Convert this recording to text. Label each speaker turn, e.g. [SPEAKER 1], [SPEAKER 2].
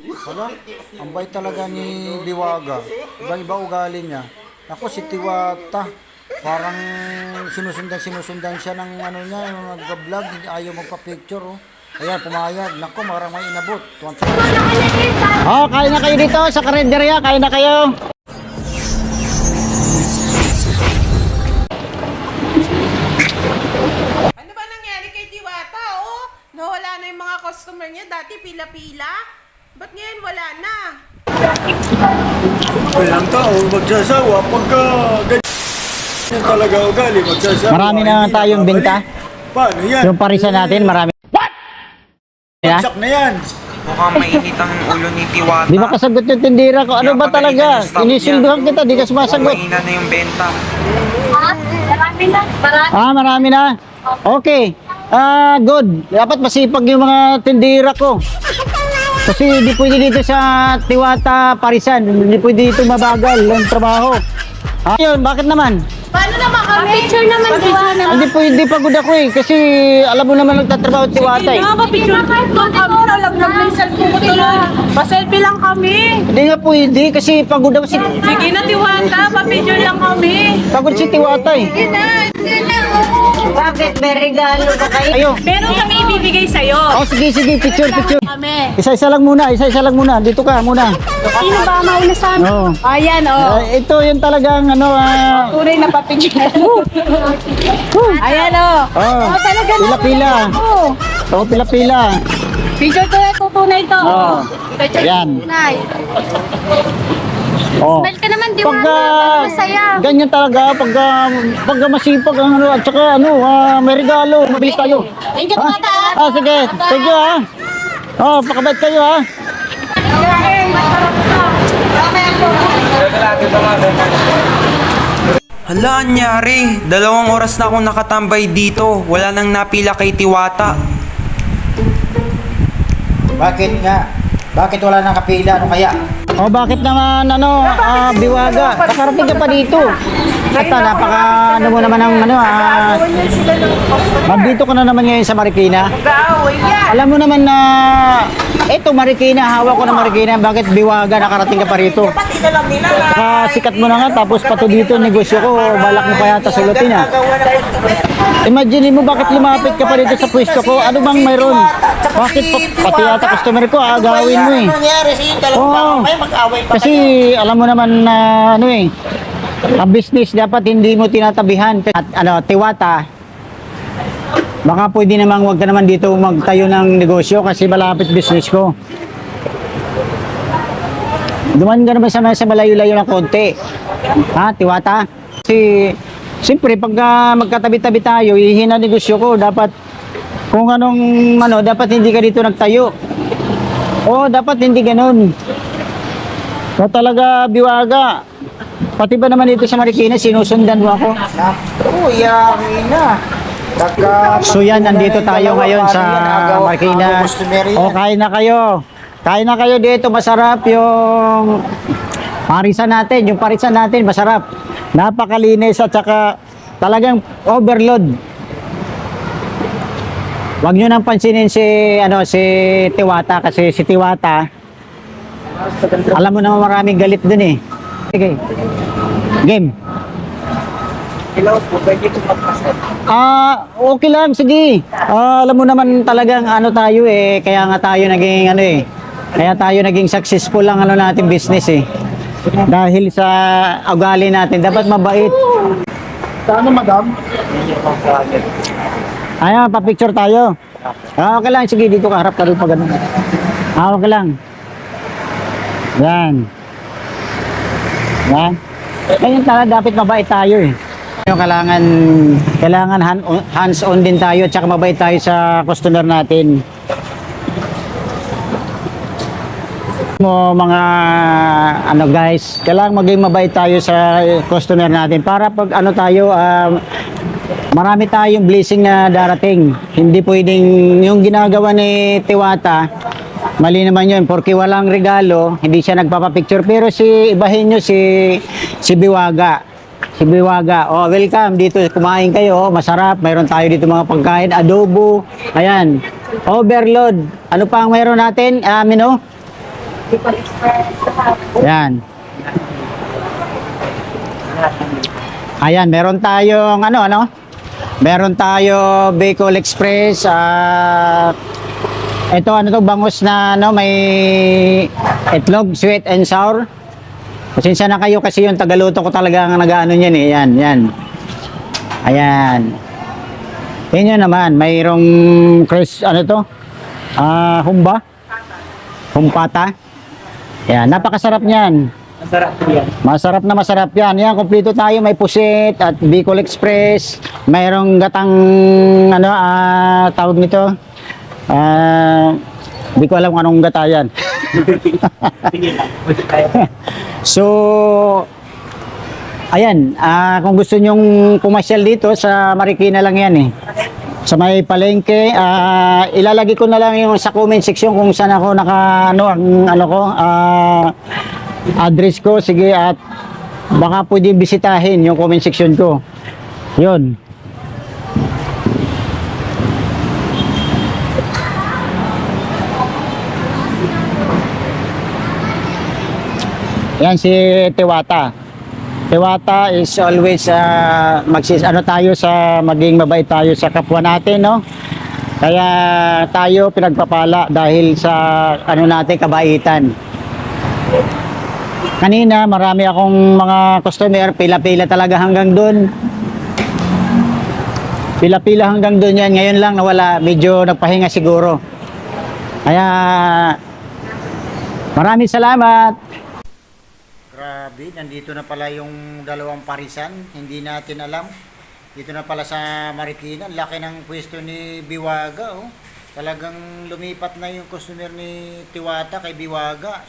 [SPEAKER 1] Wala, ang bait talaga ni Biwaga. Iba-iba ugali niya. Ako si Tiwata, parang sinusundan siya ng ano niya, yung nag-vlog, ayaw magpa-picture. Oh. Ayan, pumayag. Naku, marang may inabot.
[SPEAKER 2] Oh, kain na kayo dito sa karinderya. Kain na kayo.
[SPEAKER 3] Ano ba nangyari kay Diwata, oh? Nawala na yung mga customer niya. Dati pila-pila. Ba't ngayon wala na?
[SPEAKER 1] Kailang tao, magsasawa pagka ganyan talaga ugali, magsasawa.
[SPEAKER 2] Marami na tayong benta.
[SPEAKER 1] Paano yan?
[SPEAKER 2] Yung parisan natin, marami. What?
[SPEAKER 1] Bagsak na yan.
[SPEAKER 4] Mukhang mainit ang ulo ni Tiwata.
[SPEAKER 2] Di ba kasagot yung tindira ko? Ano
[SPEAKER 4] Kaya
[SPEAKER 2] ba
[SPEAKER 4] pagalitan
[SPEAKER 2] talaga?
[SPEAKER 4] yung staff
[SPEAKER 2] Inisilduhan
[SPEAKER 4] niya.
[SPEAKER 2] kita, di ka sumasagot.
[SPEAKER 4] Mahina na yung benta.
[SPEAKER 5] Marami na. Marami.
[SPEAKER 2] Ah, marami na. Okay. Good. Dapat masipag yung mga tindira ko. Kasi hindi pwede dito sa Tiwata Parisan. Hindi pwede dito mabagal ang trabaho. Yun, bakit naman?
[SPEAKER 5] Paano naman kami? Picture naman, Diwata.
[SPEAKER 2] Hindi pwede pagod ako eh. Kasi alam mo naman nagtatrabaho at Tiwata eh.
[SPEAKER 3] Picture doon kami. Nalaglag na yung cellphone ko tuloy. Pa-selfie lang kami.
[SPEAKER 2] Hindi nga pwede kasi pagod ako si...
[SPEAKER 3] Sige na, Diwata. Pa-picture lang kami.
[SPEAKER 2] Pagod si Tiwata eh.
[SPEAKER 5] Bakit? May regalo ba kayo?
[SPEAKER 2] Ayo.
[SPEAKER 3] Meron kami ibibigay sa'yo.
[SPEAKER 2] Oh, sige, picture.
[SPEAKER 3] Kami.
[SPEAKER 2] Isa-isa lang muna. Dito ka muna.
[SPEAKER 3] Sino ba mauna sa amin?
[SPEAKER 2] Oo.
[SPEAKER 3] Ayan, oh.
[SPEAKER 2] Ito yung talagang ano,
[SPEAKER 3] Tunay na pa-picture. Ayan, oh. Talaga na.
[SPEAKER 2] pila-pila.
[SPEAKER 3] Oh.
[SPEAKER 2] Oh, pila-pila.
[SPEAKER 3] Picture to na, tutunay to.
[SPEAKER 2] Oh. Yan.
[SPEAKER 5] Nay.
[SPEAKER 2] Oh.
[SPEAKER 5] Smile ka naman, Diwata.
[SPEAKER 2] Pagka
[SPEAKER 5] Masaya.
[SPEAKER 2] ganyan talaga, pagka masipag ang ano, at saka ano, may regalo, mabilis tayo.
[SPEAKER 5] Thank you, Diwata.
[SPEAKER 2] Sige. Thank you ha. Oh, pakabait kayo ha.
[SPEAKER 4] Hala, anyari. 2 oras na akong nakatambay dito. Wala nang napila kay Tiwata.
[SPEAKER 1] Bakit nga? Bakit wala nang kapila? Ano kaya?
[SPEAKER 2] Oh, bakit naman ano, Biwaga? Nakarating ka pa dito. At napaka ano mo naman ang ano, nandito ka na naman ngayon sa Marikina. Alam mo naman na eto Marikina, hawak ko ng Marikina. Bakit Biwaga nakarating ka pa rito? Sikat mo na nga, tapos pato dito negosyo ko, balak mo pa yata sulutin ah. Imagine mo bakit lumapit ka pa dito sa pwesto ko? Ano bang mayroon? Bakit pati yata customer ko agawin mo eh? Oo. Kasi alam mo naman na ano eh, ang business dapat hindi mo tinatabihan. At ano, Tiwata, baka pwede namang wag ka naman dito magtayo ng negosyo kasi malapit business ko. Duman ka naman sa malayo-layo ng konti. Ha, Tiwata? Kasi, siyempre, pagka magkatabi-tabi tayo, ihina negosyo ko, dapat, kung anong, ano, dapat hindi ka dito nagtayo. Oo, dapat hindi ganun. So, talaga, Biwaga, pati ba naman dito sa Marikina, sinusundan mo ako?
[SPEAKER 1] Naku, yari na.
[SPEAKER 2] So yan, nandito tayo ngayon sa Marikina. O, kain na kayo. Kain na kayo dito, masarap yung parisan natin. Yung parisan natin, masarap. Napakalinis at saka talagang overload. Huwag nyo nang pansinin si Tiwata kasi si Tiwata, alam mo naman maraming galit dun eh. Sige. Game.
[SPEAKER 4] Hello po, pwede ko magpasal.
[SPEAKER 2] Okay lang, sige. Alam mo naman talagang ano tayo eh, kaya nga tayo naging ano eh. Kaya tayo naging successful lang ano natin business eh. Dahil sa ugali natin, dapat mabait.
[SPEAKER 1] Sana, madam?
[SPEAKER 2] Ayan, pa-picture tayo. Okay lang, sige, dito ka, harap ka rin pa ganun. Okay lang. Yan. Yan. Ganyan talaga, dapat mabait tayo eh. Kailangan hands-on din tayo at saka mabait tayo sa customer natin. Mo mga ano guys, kailangan maging mabait tayo sa customer natin para pag ano tayo marami tayong blessing na darating. Hindi pwedeng yung ginagawa ni Tiwata, mali naman yun, porque walang regalo, hindi siya nagpapapicture. Pero ibahin nyo si Biwaga. Si Biwaga, oh welcome dito, kumain kayo, masarap. Mayroon tayo dito mga pagkain, adobo, ayan, overload. Ano pa ang mayroon natin? Yan. Ayan, meron tayong ano? Meron tayo Bicol Express. Ito ano to, bangus na may itlog, sweet and sour. Pasensya na kayo kasi yung tagaluto ko talaga ang nag-ano niyan eh. Yan. Ayan. Yan naman, mayroong humba. Humpata. Yan, napakasarap niyan. Masarap yan. Yan, kompleto tayo. May pusit at Bicol Express. Mayroong gatang, tawag nito. Hindi ko alam kung anong gata yan. So, ayan. Kung gusto nyong pumasyal dito, sa Marikina lang yan eh. Sa may palengke, ilalagay ko na lang yung sa comment section kung saan ako address ko, sige, at baka pwede bisitahin yung comment section ko. Yun. Yan si Tiwata. Tiwata is always maging mabait tayo sa kapwa natin, no? Kaya tayo pinagpapala dahil sa natin, kabaitan. Kanina, marami akong mga customer, pila-pila talaga hanggang doon. Pila-pila hanggang doon yan. Ngayon lang nawala, medyo nagpahinga siguro. Kaya, maraming salamat.
[SPEAKER 1] Grabe, nandito na pala yung dalawang parisan. Hindi natin alam. Dito na pala sa Marikina. Laki ng pwesto ni Biwaga. Oh. Talagang lumipat na yung customer ni Tiwata kay Biwaga.